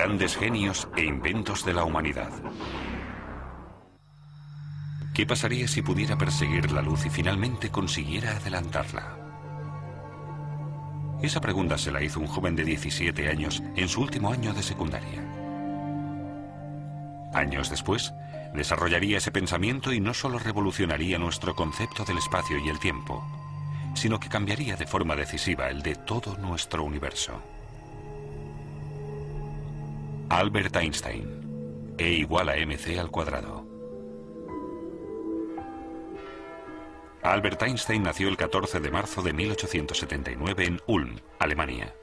Grandes genios e inventos de la humanidad. ¿Qué pasaría si pudiera perseguir la luz y finalmente consiguiera adelantarla? Esa pregunta se la hizo un joven de 17 años en su último año de secundaria. Años después, desarrollaría ese pensamiento y no solo revolucionaría nuestro concepto del espacio y el tiempo, sino que cambiaría de forma decisiva el de todo nuestro universo. Albert Einstein. E igual a mc al cuadrado. Albert Einstein nació el 14 de marzo de 1879 en Ulm, Alemania.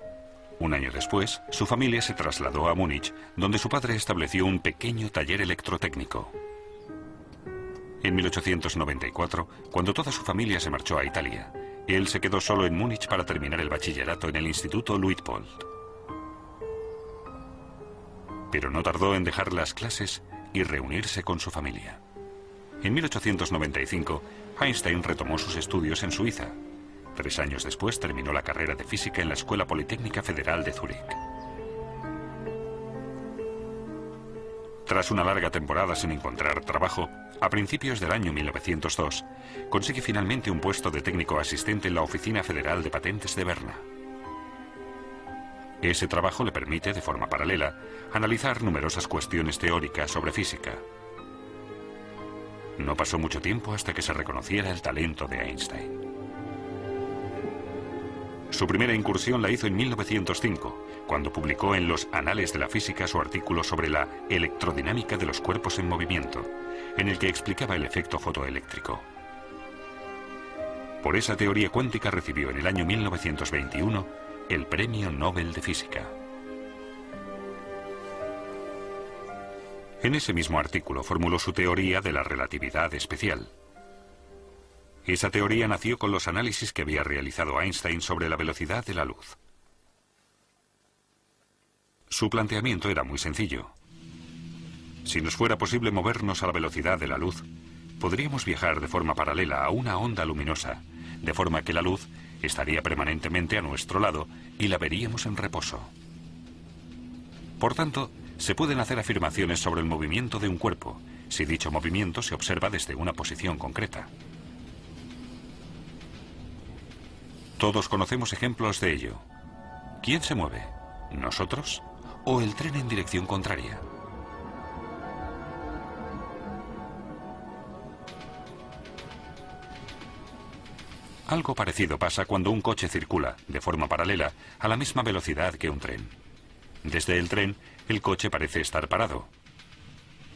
Un año después, su familia se trasladó a Múnich, donde su padre estableció un pequeño taller electrotécnico. En 1894, cuando toda su familia se marchó a Italia, él se quedó solo en Múnich para terminar el bachillerato en el Instituto Luitpold. Pero no tardó en dejar las clases y reunirse con su familia. En 1895, Einstein retomó sus estudios en Suiza. 3 años después terminó la carrera de física en la Escuela Politécnica Federal de Zúrich. Tras una larga temporada sin encontrar trabajo, a principios del año 1902, consigue finalmente un puesto de técnico asistente en la Oficina Federal de Patentes de Berna. Ese trabajo le permite, de forma paralela, analizar numerosas cuestiones teóricas sobre física. No pasó mucho tiempo hasta que se reconociera el talento de Einstein. Su primera incursión la hizo en 1905, cuando publicó en los Anales de la Física su artículo sobre la electrodinámica de los cuerpos en movimiento, en el que explicaba el efecto fotoeléctrico. Por esa teoría cuántica recibió en el año 1921 el Premio Nobel de Física. En ese mismo artículo formuló su teoría de la relatividad especial. Esa teoría nació con los análisis que había realizado Einstein sobre la velocidad de la luz. Su planteamiento era muy sencillo. Si nos fuera posible movernos a la velocidad de la luz, podríamos viajar de forma paralela a una onda luminosa, de forma que la luz estaría permanentemente a nuestro lado y la veríamos en reposo. Por tanto, se pueden hacer afirmaciones sobre el movimiento de un cuerpo, si dicho movimiento se observa desde una posición concreta. Todos conocemos ejemplos de ello. ¿Quién se mueve? ¿Nosotros? ¿O el tren en dirección contraria? Algo parecido pasa cuando un coche circula, de forma paralela, a la misma velocidad que un tren. Desde el tren, el coche parece estar parado.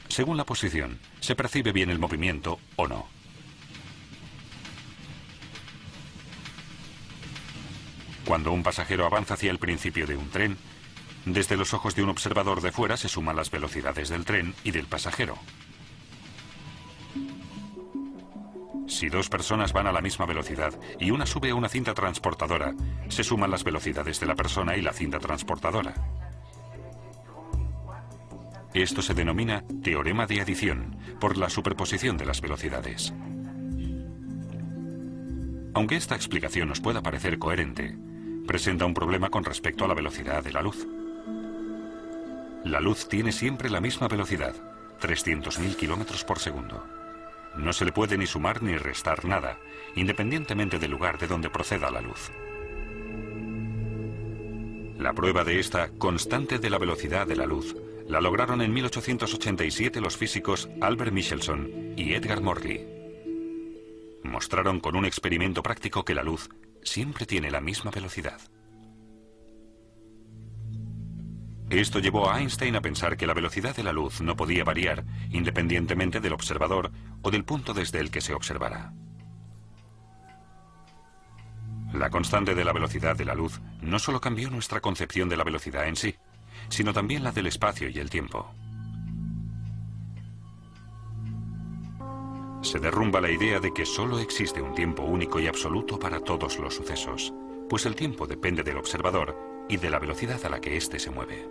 Según la posición, se percibe bien el movimiento o no. Cuando un pasajero avanza hacia el principio de un tren, desde los ojos de un observador de fuera se suman las velocidades del tren y del pasajero. Si 2 personas van a la misma velocidad y una sube a una cinta transportadora, se suman las velocidades de la persona y la cinta transportadora. Esto se denomina teorema de adición, por la superposición de las velocidades. Aunque esta explicación nos pueda parecer coherente, presenta un problema con respecto a la velocidad de la luz. La luz tiene siempre la misma velocidad, 300.000 kilómetros por segundo. No se le puede ni sumar ni restar nada, independientemente del lugar de donde proceda la luz. La prueba de esta constante de la velocidad de la luz la lograron en 1887 los físicos Albert Michelson y Edgar Morley. Mostraron con un experimento práctico que la luz siempre tiene la misma velocidad. Esto llevó a Einstein a pensar que la velocidad de la luz no podía variar independientemente del observador o del punto desde el que se observara. La constante de la velocidad de la luz no solo cambió nuestra concepción de la velocidad en sí, sino también la del espacio y el tiempo. Se derrumba la idea de que solo existe un tiempo único y absoluto para todos los sucesos, pues el tiempo depende del observador y de la velocidad a la que éste se mueve.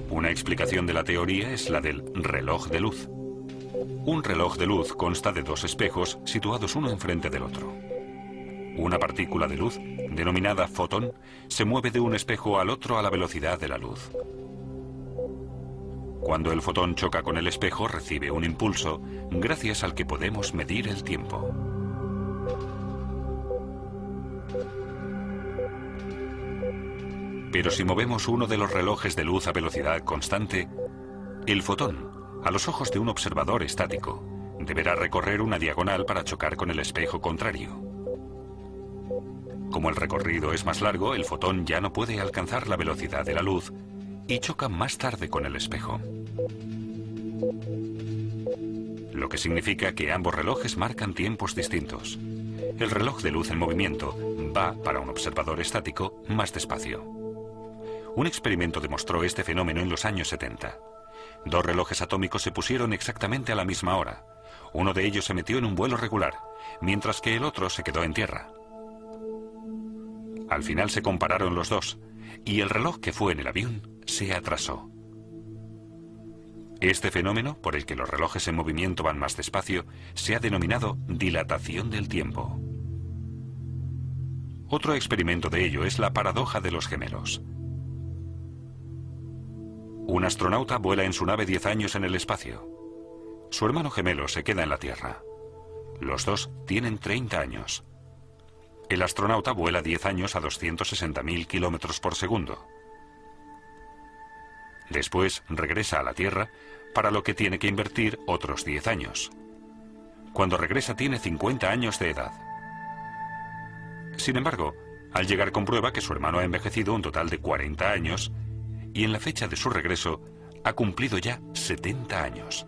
Una explicación de la teoría es la del reloj de luz. Un reloj de luz consta de 2 espejos situados uno enfrente del otro. Una partícula de luz, denominada fotón, se mueve de un espejo al otro a la velocidad de la luz. Cuando el fotón choca con el espejo, recibe un impulso, gracias al que podemos medir el tiempo. Pero si movemos uno de los relojes de luz a velocidad constante, el fotón, a los ojos de un observador estático, deberá recorrer una diagonal para chocar con el espejo contrario. Como el recorrido es más largo, el fotón ya no puede alcanzar la velocidad de la luz y choca más tarde con el espejo. Lo que significa que ambos relojes marcan tiempos distintos. El reloj de luz en movimiento va, para un observador estático, más despacio. Un experimento demostró este fenómeno en los años 70. Dos relojes atómicos se pusieron exactamente a la misma hora. Uno de ellos se metió en un vuelo regular, mientras que el otro se quedó en tierra. Al final se compararon los dos, y el reloj que fue en el avión se atrasó. Este fenómeno, por el que los relojes en movimiento van más despacio, se ha denominado dilatación del tiempo. Otro experimento de ello es la paradoja de los gemelos. Un astronauta vuela en su nave 10 años en el espacio. Su hermano gemelo se queda en la Tierra. Los dos tienen 30 años. El astronauta vuela 10 años a 260.000 kilómetros por segundo. Después regresa a la Tierra, para lo que tiene que invertir otros 10 años. Cuando regresa tiene 50 años de edad. Sin embargo, al llegar comprueba que su hermano ha envejecido un total de 40 años y en la fecha de su regreso ha cumplido ya 70 años.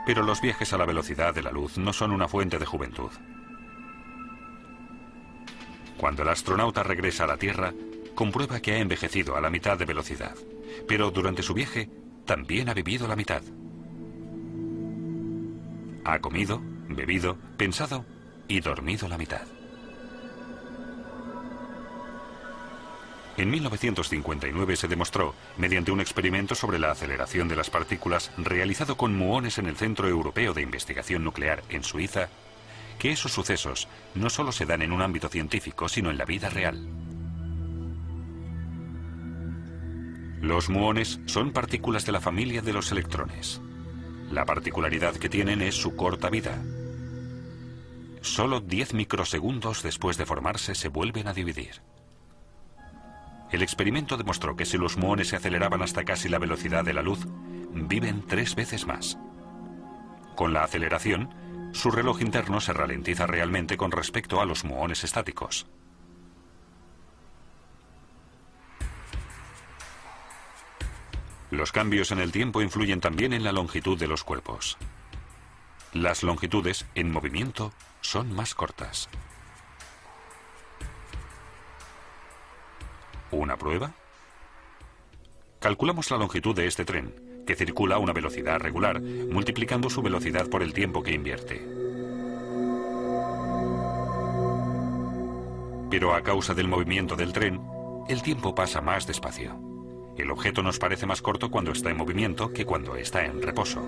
Pero los viajes a la velocidad de la luz no son una fuente de juventud. Cuando el astronauta regresa a la Tierra, comprueba que ha envejecido a la mitad de velocidad, pero durante su viaje también ha vivido la mitad. Ha comido, bebido, pensado y dormido la mitad. En 1959 se demostró, mediante un experimento sobre la aceleración de las partículas realizado con muones en el Centro Europeo de Investigación Nuclear en Suiza, que esos sucesos no solo se dan en un ámbito científico, sino en la vida real. Los muones son partículas de la familia de los electrones. La particularidad que tienen es su corta vida. Solo 10 microsegundos después de formarse se vuelven a dividir. El experimento demostró que si los muones se aceleraban hasta casi la velocidad de la luz, viven 3 veces más. Con la aceleración, su reloj interno se ralentiza realmente con respecto a los muones estáticos. Los cambios en el tiempo influyen también en la longitud de los cuerpos. Las longitudes, en movimiento, son más cortas. ¿Una prueba? Calculamos la longitud de este tren, que circula a una velocidad regular, multiplicando su velocidad por el tiempo que invierte. Pero a causa del movimiento del tren, el tiempo pasa más despacio. El objeto nos parece más corto cuando está en movimiento que cuando está en reposo.